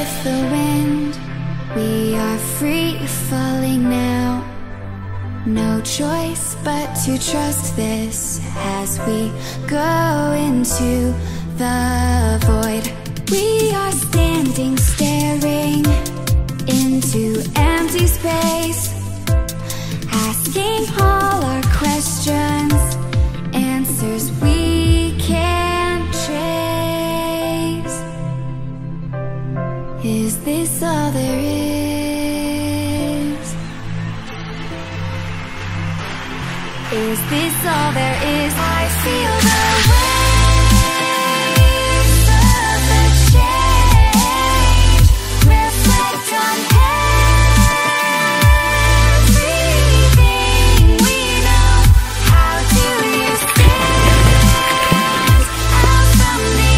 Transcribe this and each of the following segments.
with the wind. We are free falling now. No choice but to trust this as we go into the void. We are standing, staring into empty space, asking all our questions, answers we can't trace. Is this all there is? Is this all there is? I feel the waves of the change reflect on everything we know. How do you stand out from the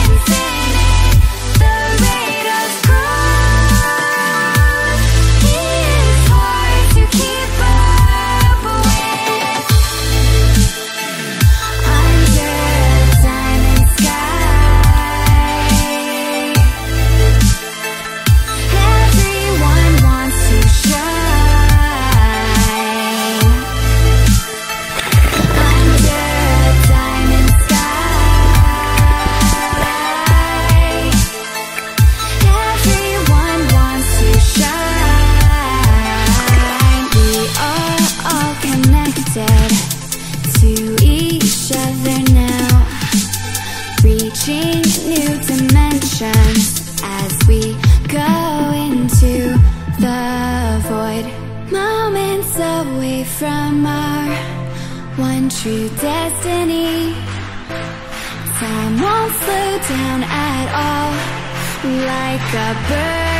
infinite? The rate of growth is hard to keep up with. Under a diamond sky, everyone wants to shine. Under a diamond sky, everyone wants to shine. We are all connected to each other now, reaching new dimensions as we go into the void. Moments away from our one true destiny. Time won't slow down at all, like a bird